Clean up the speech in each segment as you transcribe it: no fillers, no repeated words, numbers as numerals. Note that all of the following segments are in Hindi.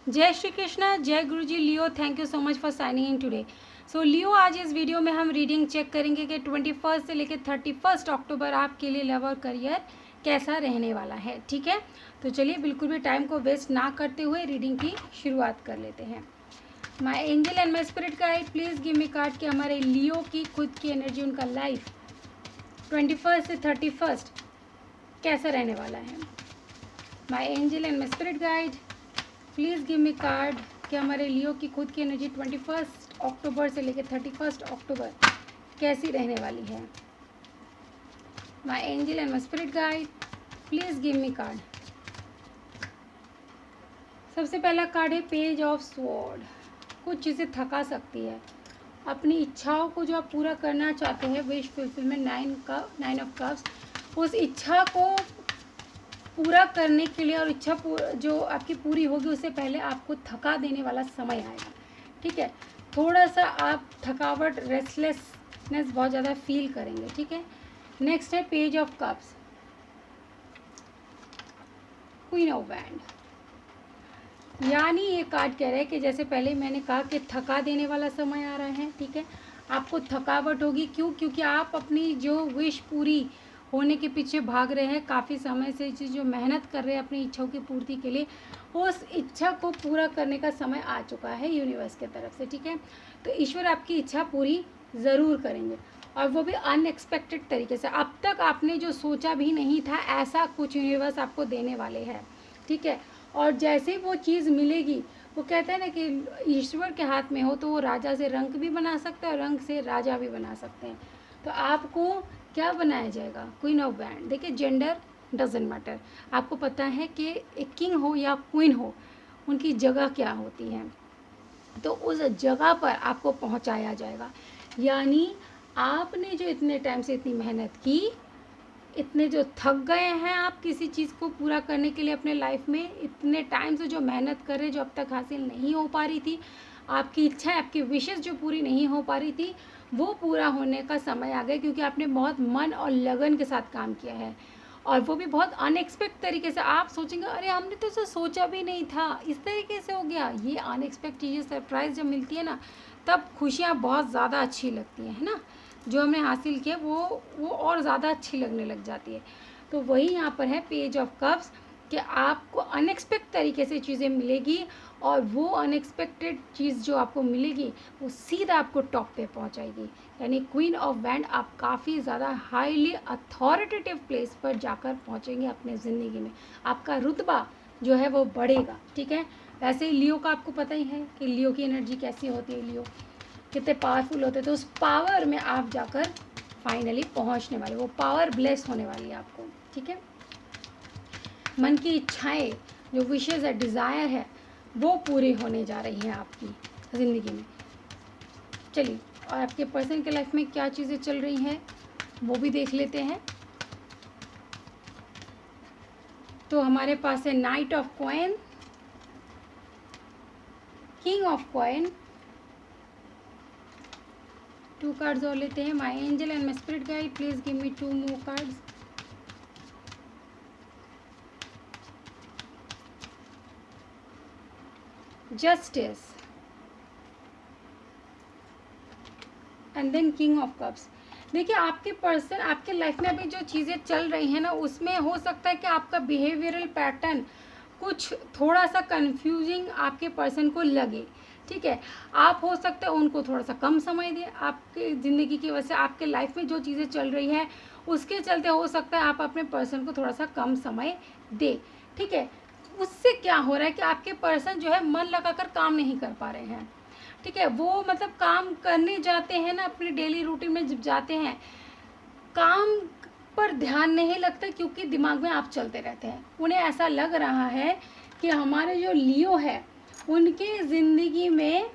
जय श्री कृष्णा, जय गुरु जी। Leo, thank you so much for signing in today. So Leo, आज इस वीडियो में हम रीडिंग चेक करेंगे कि 21 से लेकर 31 अक्टूबर आपके लिए लव और करियर कैसा रहने वाला है। ठीक है, तो चलिए बिल्कुल भी टाइम को वेस्ट ना करते हुए रीडिंग की शुरुआत कर लेते हैं। My angel and my spirit guide, please give me card कि हमारे लियो की खुद की एनर्जी, उनका लाइफ 21 से 31 कैसा रहने वाला है। माई angel and my spirit guide, please give me card कि हमारे लियो की खुद की एनर्जी 21 अक्टूबर से लेकर 31 अक्टूबर कैसी रहने वाली है। माई angel and my spirit guide, please give me card. सबसे पहला कार्ड है पेज ऑफ स्वॉर्ड। कुछ चीज़ें थका सकती है, अपनी इच्छाओं को जो आप पूरा करना चाहते हैं, विश फुलफिलमेंट, 9 ऑफ कप्स, उस इच्छा को पूरा करने के लिए और इच्छा जो आपकी पूरी होगी उससे पहले आपको थका देने वाला समय आएगा। ठीक है, थोड़ा सा आप थकावट, रेस्टलेसनेस बहुत ज़्यादा फील करेंगे। ठीक है, नेक्स्ट है page of cups, queen of wand. यानी ये कार्ड कह रहा है कि जैसे पहले मैंने कहा कि थका देने वाला समय आ रहा है। ठीक है, आपको थकावट होगी। क्योंकि आप अपनी जो विश पूरी होने के पीछे भाग रहे हैं, काफ़ी समय से जो मेहनत कर रहे हैं अपनी इच्छाओं की पूर्ति के लिए, उस इच्छा को पूरा करने का समय आ चुका है यूनिवर्स के तरफ से। ठीक है, तो ईश्वर आपकी इच्छा पूरी ज़रूर करेंगे, और वो भी अनएक्सपेक्टेड तरीके से। अब तक आपने जो सोचा भी नहीं था, ऐसा कुछ यूनिवर्स आपको देने वाले हैं। ठीक है, और जैसे ही वो चीज़ मिलेगी, वो कहते हैं ना कि ईश्वर के हाथ में हो तो वो राजा से रंक भी बना सकते हैं और रंक से राजा भी बना सकते हैं। तो आपको क्या बनाया जाएगा? Queen of wand. देखिए, जेंडर डजेंट मैटर। आपको पता है कि एक किंग हो या क्वीन हो, उनकी जगह क्या होती है, तो उस जगह पर आपको पहुंचाया जाएगा। यानी आपने जो इतने टाइम से इतनी मेहनत की, इतने जो थक गए हैं आप किसी चीज़ को पूरा करने के लिए अपने लाइफ में, इतने टाइम से जो मेहनत कर रहे, जो अब तक हासिल नहीं हो पा रही थी, आपकी इच्छाएं, आपकी विशेष जो पूरी नहीं हो पा रही थी, वो पूरा होने का समय आ गया। क्योंकि आपने बहुत मन और लगन के साथ काम किया है, और वो भी बहुत अनएक्सपेक्ट तरीके से। आप सोचेंगे अरे हमने तो इसे सोचा भी नहीं था, इस तरीके से हो गया। ये अनएक्सपेक्ट चीज़ें, सरप्राइज़ जब मिलती है ना, तब खुशियाँ बहुत ज़्यादा अच्छी लगती हैं, है ना। जो हमने हासिल किया वो और ज़्यादा अच्छी लगने लग जाती है। तो वही यहाँ पर है पेज ऑफ कप्स, कि आपको अनएक्सपेक्ट तरीके से चीज़ें मिलेगी, और वो अनएक्सपेक्टेड चीज़ जो आपको मिलेगी वो सीधा आपको टॉप पे पहुँचाएगी। यानी क्वीन ऑफ वैंड, आप काफ़ी ज़्यादा हाईली अथॉरिटेटिव प्लेस पर जाकर पहुँचेंगे अपने ज़िंदगी में। आपका रुतबा जो है वो बढ़ेगा। ठीक है, वैसे ही लियो का आपको पता ही है कि लियो की एनर्जी कैसी होती है, लियो कितने पावरफुल होते हैं। तो उस पावर में आप जाकर फाइनली पहुंचने वाले, वो पावर ब्लेस होने वाली है आपको। ठीक है, मन की इच्छाएं, जो विशेज़ है, डिज़ायर है, वो पूरी होने जा रही हैं आपकी ज़िंदगी में। चलिए, और आपके पर्सन के लाइफ में क्या चीज़ें चल रही हैं वो भी देख लेते हैं। तो हमारे पास है knight of coin, king of coin. 2 cards और लेते हैं। My angel and my spirit guide, please give me 2 more cards. Justice and then king of cups. देखिए, आपके पर्सन, आपके लाइफ में अभी जो चीज़ें चल रही हैं ना, उसमें हो सकता है कि आपका बिहेवियरल पैटर्न कुछ थोड़ा सा कंफ्यूजिंग आपके पर्सन को लगे। ठीक है, आप हो सकता है उनको थोड़ा सा कम समय दें। आपकी ज़िंदगी की वजह से, आपके लाइफ में जो चीज़ें चल रही हैं उसके चलते हो सकता है आप अपने पर्सन को थोड़ा सा कम समय दें। ठीक है, उससे क्या हो रहा है कि आपके पर्सन जो है मन लगाकर काम नहीं कर पा रहे हैं। ठीक है, वो मतलब काम करने जाते हैं ना, अपने डेली रूटीन में जब जाते हैं, काम पर ध्यान नहीं लगता, क्योंकि दिमाग में आप चलते रहते हैं। उन्हें ऐसा लग रहा है कि हमारे जो लियो है, उनके ज़िंदगी में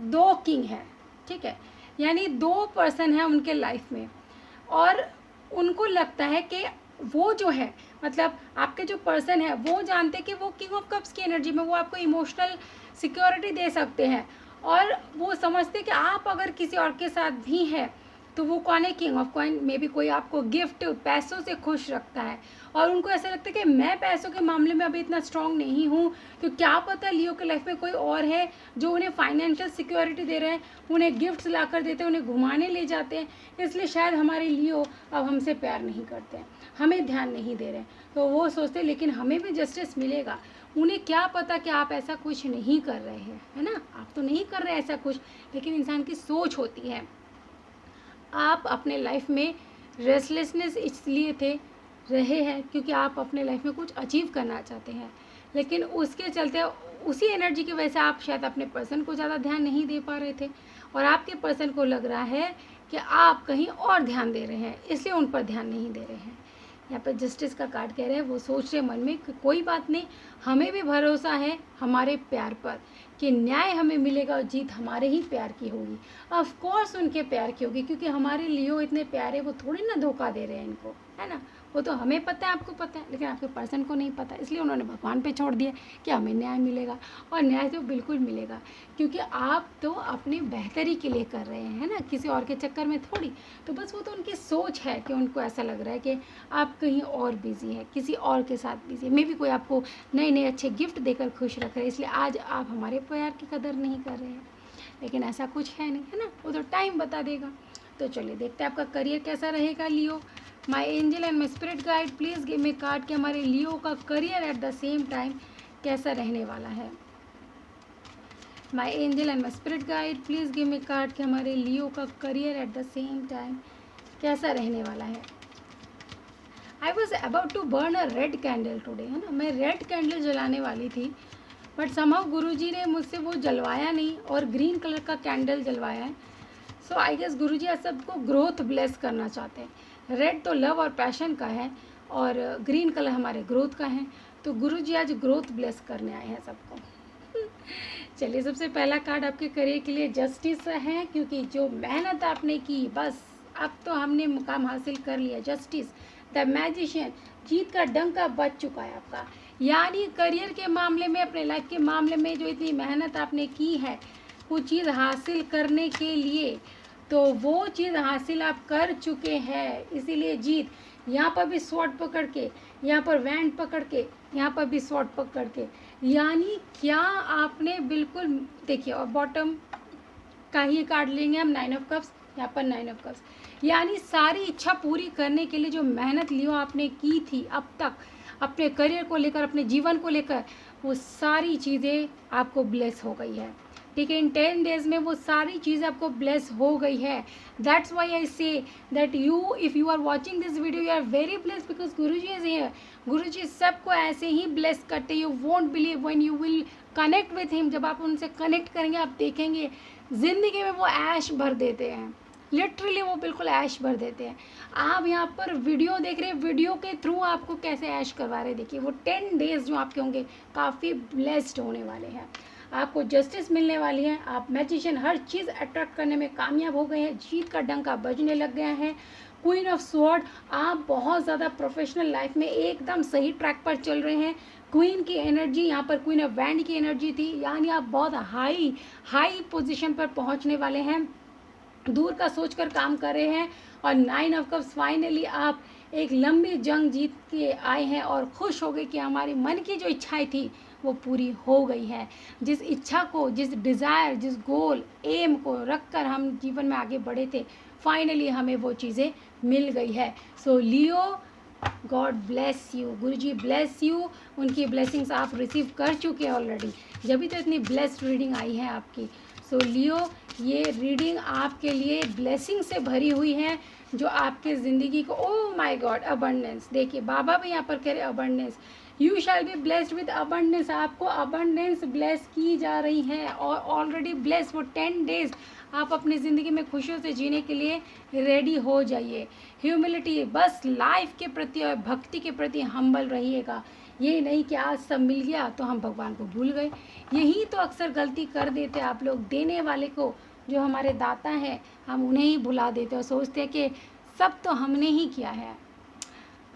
2 किंग हैं। ठीक है, यानी 2 पर्सन हैं उनके लाइफ में, और उनको लगता है कि वो जो है, मतलब आपके जो पर्सन है, वो जानते हैं कि वो किंग ऑफ कप्स की एनर्जी में वो आपको इमोशनल सिक्योरिटी दे सकते हैं, और वो समझते हैं कि आप अगर किसी और के साथ भी हैं तो वो कौन है? King of coin. May be कोई आपको गिफ्ट पैसों से खुश रखता है और उनको ऐसा लगता है कि मैं पैसों के मामले में अभी इतना स्ट्रांग नहीं हूँ, तो क्या पता लियो के लाइफ में कोई और है जो उन्हें फाइनेंशियल सिक्योरिटी दे रहे हैं, उन्हें गिफ्ट्स ला कर देते हैं, उन्हें घुमाने ले जाते हैं, इसलिए शायद हमारे लियो अब हमसे प्यार नहीं करते हैं, हमें ध्यान नहीं दे रहे हैं। तो वो सोचते लेकिन हमें भी जस्टिस मिलेगा। उन्हें क्या पता कि आप ऐसा कुछ नहीं कर रहे हैं, है ना, आप तो नहीं कर रहे ऐसा कुछ, लेकिन इंसान की सोच होती है। आप अपने लाइफ में रेस्टलेसनेस इसलिए रहे हैं क्योंकि आप अपने लाइफ में कुछ अचीव करना चाहते हैं, लेकिन उसके चलते उसी एनर्जी की वजह से आप शायद अपने पर्सन को ज़्यादा ध्यान नहीं दे पा रहे थे और आपके पर्सन को लग रहा है कि आप कहीं और ध्यान दे रहे हैं, इसलिए उन पर ध्यान नहीं दे रहे हैं। यहाँ पर जस्टिस का कार्ड कह रहे हैं वो सोच रहे मन में कि कोई बात नहीं, हमें भी भरोसा है हमारे प्यार पर कि न्याय हमें मिलेगा और जीत हमारे ही प्यार की होगी। ऑफ कोर्स उनके प्यार की होगी, क्योंकि हमारे लियो इतने प्यारे, वो थोड़ी ना धोखा दे रहे हैं इनको, है ना। वो तो हमें पता है, आपको पता है, लेकिन आपके पर्सन को नहीं पता, इसलिए उन्होंने भगवान पे छोड़ दिया कि हमें न्याय मिलेगा। और न्याय तो बिल्कुल मिलेगा, क्योंकि आप तो अपनी बेहतरी के लिए कर रहे हैं, है ना, किसी और के चक्कर में थोड़ी। तो बस वो तो उनकी सोच है कि उनको ऐसा लग रहा है कि आप कहीं और बिजी है, किसी और के साथ बिजी है। मे बी कोई आपको नए नए अच्छे गिफ्ट देकर खुश रख रहे हैं, इसलिए आज आप हमारे प्यार की कदर नहीं कर रहे हैं, लेकिन ऐसा कुछ है नहीं, है ना, वो तो टाइम बता देगा। तो चलिए देखते हैं आपका करियर कैसा रहेगा Leo. My angel and my spirit guide please give me card कि हमारे लियो का career at the same time कैसा रहने वाला है। My angel and my spirit guide please give me card कि हमारे लियो का career at the same time कैसा रहने वाला है। I was about to burn a red candle today, है ना, मैं रेड कैंडल जलाने वाली थी, बट समहाउ गुरुजी ने मुझसे वो जलवाया नहीं और ग्रीन कलर का कैंडल जलवाया है। सो आई गेस गुरुजी आज सबको ग्रोथ ब्लेस करना चाहते हैं। रेड तो लव और पैशन का है और ग्रीन कलर हमारे ग्रोथ का है, तो गुरुजी आज ग्रोथ ब्लेस करने आए हैं सबको। चलिए सबसे पहला कार्ड आपके करियर के लिए जस्टिस है, क्योंकि जो मेहनत आपने की बस अब तो हमने मुकाम हासिल कर लिया। जस्टिस, द मैजिशियन, जीत का डंका बज चुका है आपका। यानी करियर के मामले में, अपने लाइफ के मामले में जो इतनी मेहनत आपने की है कुछ चीज़ हासिल करने के लिए, तो वो चीज़ हासिल आप कर चुके हैं, इसीलिए जीत। यहाँ पर भी स्वॉर्ड पकड़ के, यहाँ पर वैंड पकड़ के, यहाँ पर भी स्वॉर्ड पकड़ के, यानी क्या आपने बिल्कुल देखिए। और बॉटम का ही कार्ड लेंगे हम, 9 ऑफ कप्स, यहाँ पर 9 ऑफ कप्स, यानी सारी इच्छा पूरी करने के लिए जो मेहनत लियो आपने की थी अब तक अपने करियर को लेकर, अपने जीवन को लेकर, वो सारी चीज़ें आपको ब्लेस हो गई है, ठीक है। इन 10 डेज में वो सारी चीज़ आपको ब्लेस हो गई है। That's why I say that you, if you are watching this video, you are very blessed because Guruji is here. Guruji सबको ऐसे ही ब्लेस करते। You won't believe when you will connect with him. जब आप उनसे कनेक्ट करेंगे आप देखेंगे ज़िंदगी में वो ऐश भर देते हैं, लिटरली वो बिल्कुल ऐश भर देते हैं। आप यहाँ पर वीडियो देख रहे हैं, वीडियो के थ्रू आपको कैसे ऐश करवा रहे हैं। देखिए वो 10 डेज जो आपके होंगे काफ़ी ब्लेस्ड होने वाले हैं, आपको जस्टिस मिलने वाली है। आप मैजिशियन हर चीज़ अट्रैक्ट करने में कामयाब हो गए हैं, जीत का डंका बजने लग गया है। क्वीन ऑफ स्वॉर्ड, आप बहुत ज़्यादा प्रोफेशनल लाइफ में एकदम सही ट्रैक पर चल रहे हैं। क्वीन की एनर्जी, यहाँ पर क्वीन ऑफ वैंड की एनर्जी थी, यानी आप बहुत हाई पोजीशन पर पहुँचने वाले हैं, दूर का सोचकर काम कर रहे हैं। और 9 ऑफ कप्स, फाइनली आप एक लंबी जंग जीत के आए हैं और खुश हो गए कि हमारी मन की जो इच्छाएं थी वो पूरी हो गई है। जिस इच्छा को, जिस डिज़ायर, जिस गोल, एम को रख कर हम जीवन में आगे बढ़े थे, फाइनली हमें वो चीज़ें मिल गई है। So Leo, God bless you, Guruji bless you. उनकी ब्लेसिंग्स आप रिसीव कर चुके हैं ऑलरेडी, जब भी तो इतनी ब्लेस्ड रीडिंग आई है आपकी। सो लियो, ये रीडिंग आपके लिए ब्लेसिंग से भरी हुई है, जो आपके ज़िंदगी को, ओह माय गॉड, अबंडेंस। देखिए बाबा भी यहाँ पर कह रहे abundance, you shall be blessed with abundance. आपको अबंडेंस ब्लेस की जा रही है और ऑलरेडी ब्लेस। वो 10 डेज आप अपनी ज़िंदगी में खुशियों से जीने के लिए रेडी हो जाइए। ह्यूमिलिटी, बस लाइफ के प्रति और भक्ति के प्रति हम्बल रहिएगा। ये नहीं कि आज सब मिल गया तो हम भगवान को भूल गए। यही तो अक्सर गलती कर देते आप लोग, देने वाले को, जो हमारे दाता हैं, हम उन्हें ही भुला देते और सोचते हैं कि सब तो हमने ही किया है।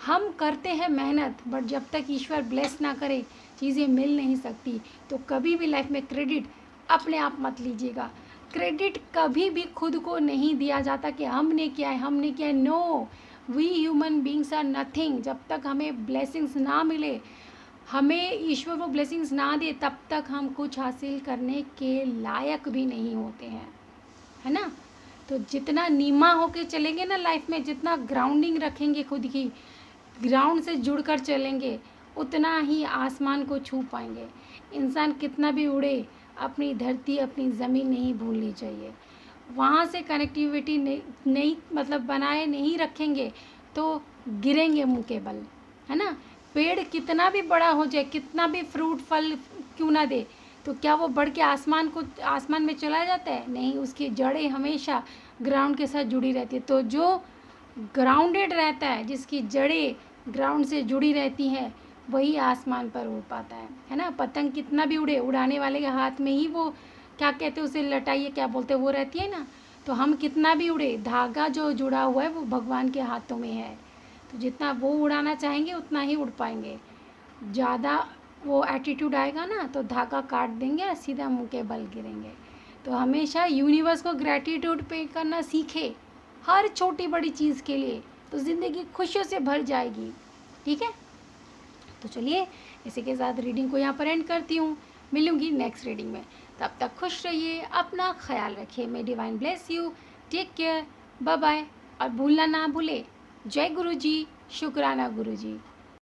हम करते हैं मेहनत, बट जब तक ईश्वर ब्लेस ना करे चीज़ें मिल नहीं सकती। तो कभी भी लाइफ में क्रेडिट अपने आप मत लीजिएगा। क्रेडिट कभी भी खुद को नहीं दिया जाता कि हमने किया है, हमने किया है। No, we human beings are nothing. जब तक हमें ब्लेसिंग्स ना मिले, हमें ईश्वर वो ब्लेसिंग्स ना दे, तब तक हम कुछ हासिल करने के लायक भी नहीं होते हैं, है ना। तो जितना नीमा होके चलेंगे ना लाइफ में, जितना ग्राउंडिंग रखेंगे खुद की, ग्राउंड से जुड़कर चलेंगे, उतना ही आसमान को छू पाएंगे। इंसान कितना भी उड़े, अपनी धरती, अपनी ज़मीन नहीं भूलनी चाहिए। वहाँ से कनेक्टिविटी नहीं मतलब बनाए नहीं रखेंगे तो गिरेंगे मुँह के बल, है ना। पेड़ कितना भी बड़ा हो जाए, कितना भी फ्रूट फल क्यों ना दे, तो क्या वो बढ़ के आसमान में चला जाता है? नहीं, उसकी जड़ें हमेशा ग्राउंड के साथ जुड़ी रहती है। तो जो ग्राउंडेड रहता है, जिसकी जड़ें ग्राउंड से जुड़ी रहती हैं, वही आसमान पर उड़ पाता है ना। पतंग कितना भी उड़े, उड़ाने वाले के हाथ में ही वो क्या कहते हैं उसे, लटाइए क्या बोलते हैं, वो रहती है ना। तो हम कितना भी उड़े, धागा जो जुड़ा हुआ है वो भगवान के हाथों में है। तो जितना वो उड़ाना चाहेंगे उतना ही उड़ पाएंगे। ज़्यादा वो एटीट्यूड आएगा ना तो धागा काट देंगे और सीधा मुँह के बल गिरेंगे। तो हमेशा यूनिवर्स को ग्रैटिट्यूड पे करना सीखे, हर छोटी बड़ी चीज़ के लिए, तो ज़िंदगी खुशियों से भर जाएगी। ठीक है, तो चलिए इसी के साथ रीडिंग को यहाँ पर एंड करती हूँ। मिलूँगी नेक्स्ट रीडिंग में, तब तक खुश रहिए, अपना ख्याल रखिए। May divine bless you, take care, bye bye. और भूलना ना भूले, जय गुरु जी, शुक्राना गुरु जी।